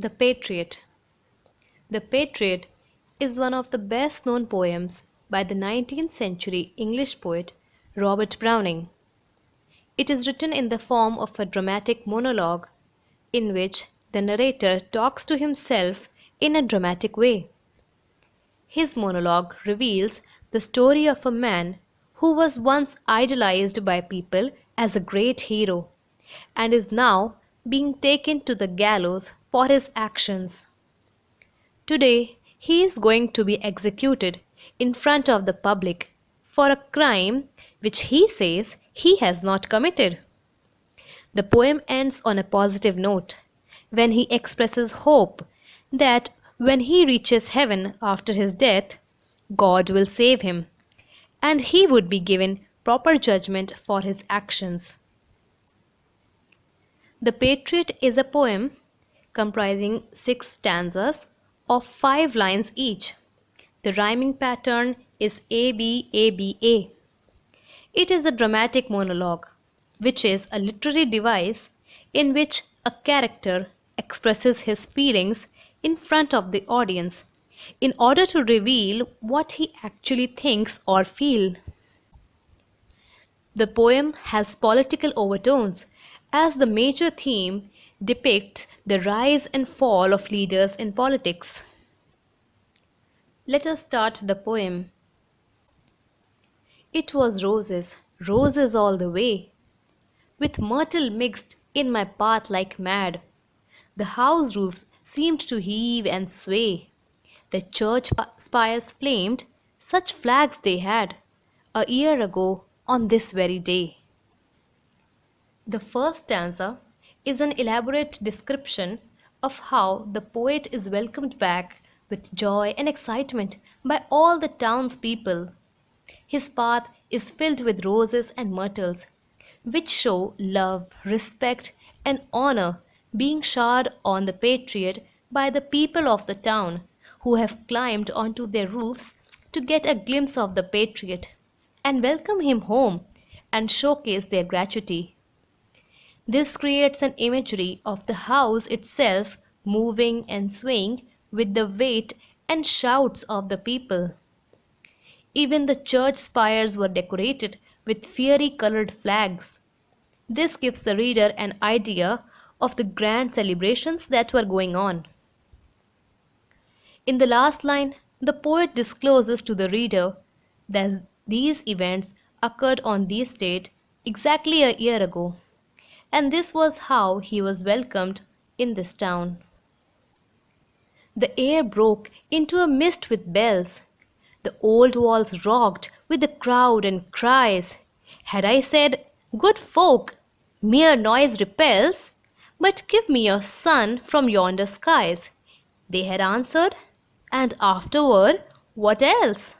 The Patriot. The Patriot is one of the best known poems by the 19th century English poet Robert Browning. It is written in the form of a dramatic monologue in which the narrator talks to himself in a dramatic way. His monologue reveals the story of a man who was once idolized by people as a great hero and is now being taken to the gallows for his actions. Today, he is going to be executed in front of the public for a crime which he says he has not committed. The poem ends on a positive note when he expresses hope that when he reaches heaven after his death, God will save him and he would be given proper judgment for his actions. The Patriot is a poem comprising 6 stanzas of 5 lines each. The rhyming pattern is A-B-A-B-A. It is a dramatic monologue, which is a literary device in which a character expresses his feelings in front of the audience in order to reveal what he actually thinks or feels. The poem has political overtones as the major theme depicts the rise and fall of leaders in politics. Let us start the poem. It was roses, roses all the way, with myrtle mixed in my path like mad. The house roofs seemed to heave and sway. The church spires flamed, such flags they had, a year ago on this very day. The first stanza is an elaborate description of how the poet is welcomed back with joy and excitement by all the townspeople. His path is filled with roses and myrtles, which show love, respect, and honor being showered on the patriot by the people of the town, who have climbed onto their roofs to get a glimpse of the patriot and welcome him home and showcase their gratuity. This creates an imagery of the house itself moving and swaying with the weight and shouts of the people. Even the church spires were decorated with fiery colored flags. This gives the reader an idea of the grand celebrations that were going on. In the last line, the poet discloses to the reader that these events occurred on this date exactly a year ago, and this was how he was welcomed in this town. The air broke into a mist with bells. The old walls rocked with the crowd and cries. Had I said, "Good folk, mere noise repels, but give me your son from yonder skies," they had answered, and afterward, what else?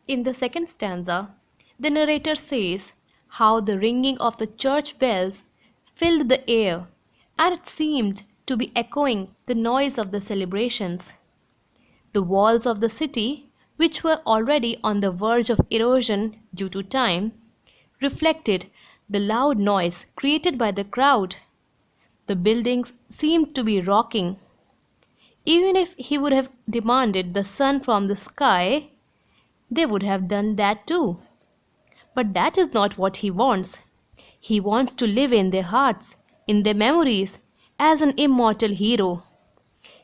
In the second stanza, the narrator says how the ringing of the church bells filled the air, and it seemed to be echoing the noise of the celebrations. The walls of the city, which were already on the verge of erosion due to time, reflected the loud noise created by the crowd. The buildings seemed to be rocking. Even if he would have demanded the sun from the sky, they would have done that too. But that is not what he wants. He wants to live in their hearts, in their memories, as an immortal hero.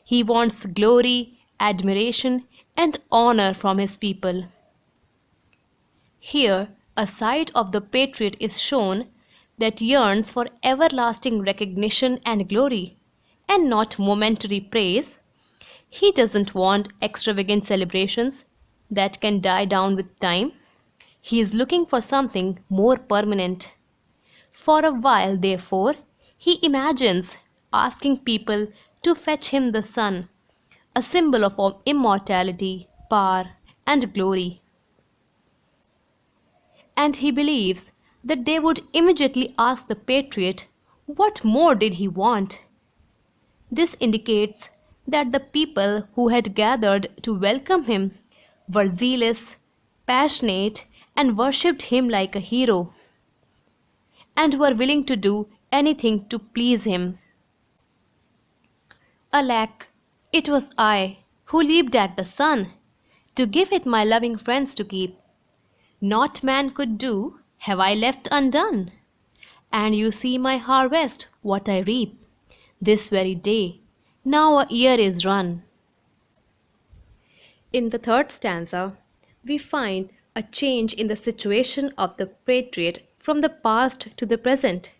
He wants glory, admiration, and honor from his people. Here, a side of the patriot is shown that yearns for everlasting recognition and glory, and not momentary praise. He doesn't want extravagant celebrations that can die down with time. He is looking for something more permanent. For a while, therefore, he imagines asking people to fetch him the sun, a symbol of immortality, power, and glory. And he believes that they would immediately ask the patriot what more did he want. This indicates that the people who had gathered to welcome him were zealous, passionate, and worshipped him like a hero, and were willing to do anything to please him. Alack, it was I who leaped at the sun to give it my loving friends to keep. Naught man could do have I left undone. And you see my harvest, what I reap, this very day. Now a year is run. In the third stanza, we find a change in the situation of the patriot from the past to the present.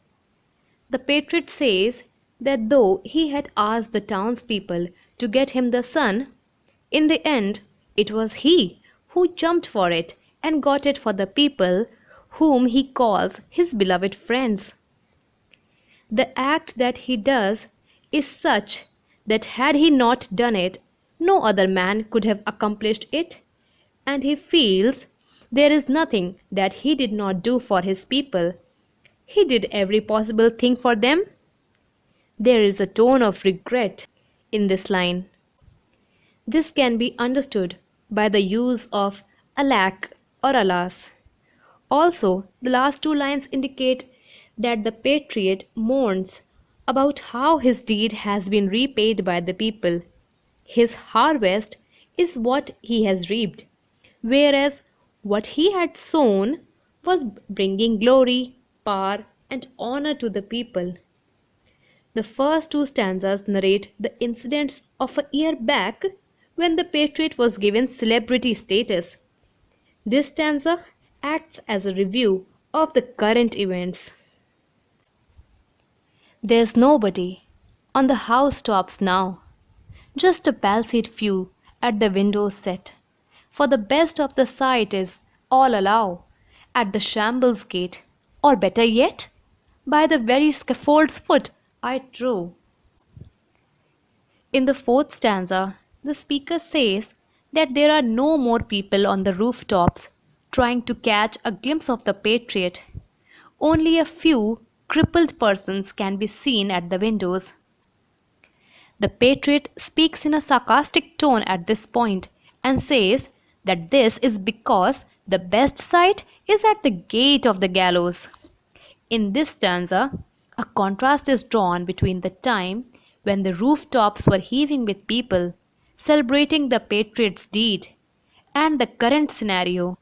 The patriot says that though he had asked the townspeople to get him the sun, in the end it was he who jumped for it and got it for the people whom he calls his beloved friends. The act that he does is such that had he not done it, no other man could have accomplished it, and he feels there is nothing that he did not do for his people. He did every possible thing for them. There is a tone of regret in this line. This can be understood by the use of alack or alas. Also, the last two lines indicate that the patriot mourns about how his deed has been repaid by the people. His harvest is what he has reaped, whereas what he had sown was bringing glory, power, and honor to the people. The first two stanzas narrate the incidents of a year back when the patriot was given celebrity status. This stanza acts as a review of the current events. There's nobody on the housetops now, just a palsied few at the windows set. For the best of the sight is all allow at the shambles gate, or better yet, by the very scaffold's foot I trow. In the fourth stanza, the speaker says that there are no more people on the rooftops trying to catch a glimpse of the patriot. Only a few crippled persons can be seen at the windows. The patriot speaks in a sarcastic tone at this point and says that this is because the best sight is at the gate of the gallows. In this stanza, a contrast is drawn between the time when the rooftops were heaving with people celebrating the patriot's deed and the current scenario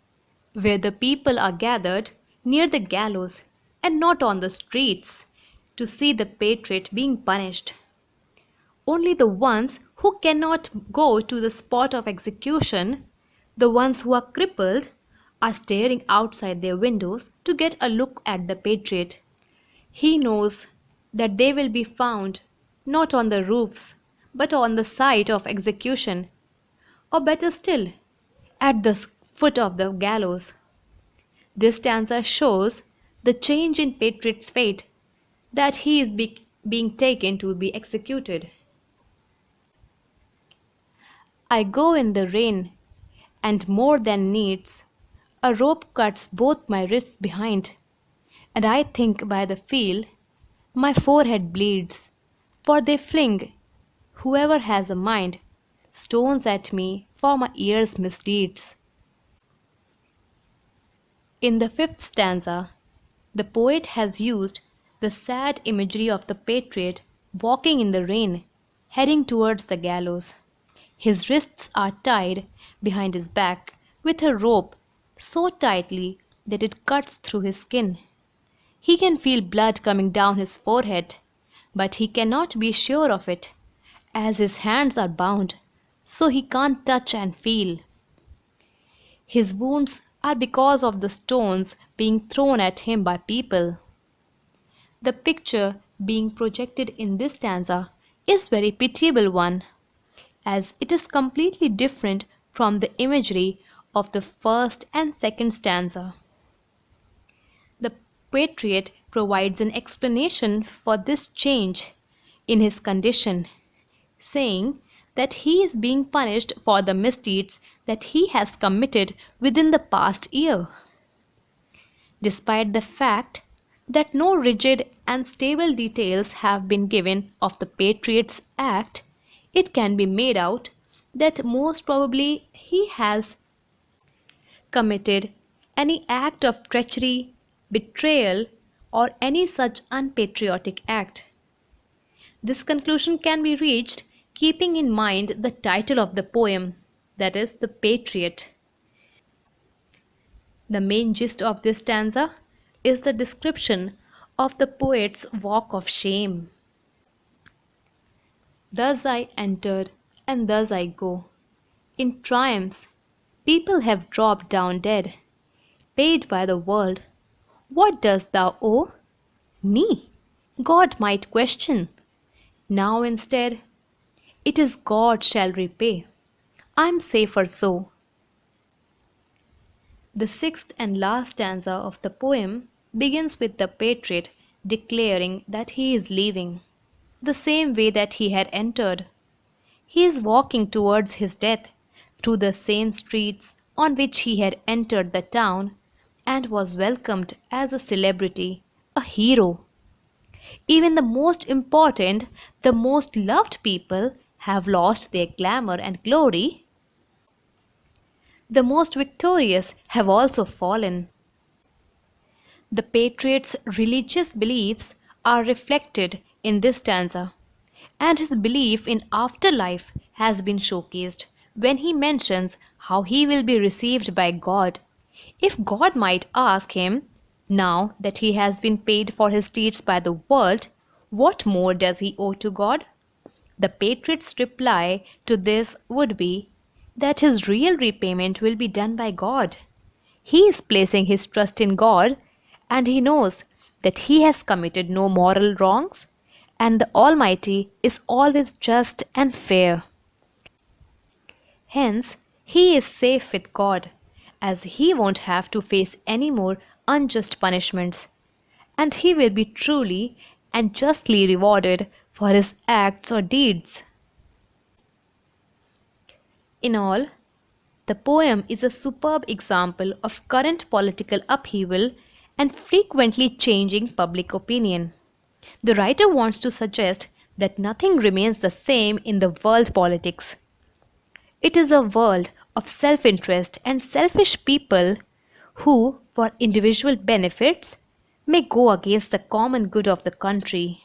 where the people are gathered near the gallows and not on the streets to see the patriot being punished. Only the ones who cannot go to the spot of execution, the ones who are crippled, are staring outside their windows to get a look at the patriot. He knows that they will be found not on the roofs but on the site of execution, or better still, at the foot of the gallows. This stanza shows the change in Patriot's fate, that he is being taken to be executed. I go in the rain, and more than needs, a rope cuts both my wrists behind, and I think by the feel my forehead bleeds, for they fling, whoever has a mind, stones at me for my ears' misdeeds. In the fifth stanza, the poet has used the sad imagery of the patriot walking in the rain, heading towards the gallows. His wrists are tied behind his back with a rope so tightly that it cuts through his skin. He can feel blood coming down his forehead, but he cannot be sure of it, as his hands are bound, so he can't touch and feel. His wounds are because of the stones being thrown at him by people. The picture being projected in this stanza is very pitiable one, as it is completely different from the imagery of the first and second stanza. The patriot provides an explanation for this change in his condition, saying that he is being punished for the misdeeds that he has committed within the past year. Despite the fact that no rigid and stable details have been given of the patriot's act, it can be made out that most probably he has committed any act of treachery, betrayal, or any such unpatriotic act. This conclusion can be reached keeping in mind the title of the poem, that is, The Patriot. The main gist of this stanza is the description of the poet's walk of shame. Thus I entered, and thus I go. In triumphs, people have dropped down dead, paid by the world. What dost thou owe? Me? God might question. Now instead, it is God shall repay. I'm safer so. The sixth and last stanza of the poem begins with the patriot declaring that he is leaving, the same way that he had entered. He is walking towards his death through the same streets on which he had entered the town and was welcomed as a celebrity, a hero. Even the most important, the most loved people have lost their glamour and glory. The most victorious have also fallen. The patriot's religious beliefs are reflected in this stanza, and his belief in afterlife has been showcased when he mentions how he will be received by God. If God might ask him, now that he has been paid for his deeds by the world, what more does he owe to God? The patriot's reply to this would be that his real repayment will be done by God. He is placing his trust in God and he knows that he has committed no moral wrongs and the Almighty is always just and fair. Hence, he is safe with God as he won't have to face any more unjust punishments and he will be truly and justly rewarded for his acts or deeds. In all, the poem is a superb example of current political upheaval and frequently changing public opinion. The writer wants to suggest that nothing remains the same in the world politics. It is a world of self interest and selfish people who, for individual benefits, may go against the common good of the country.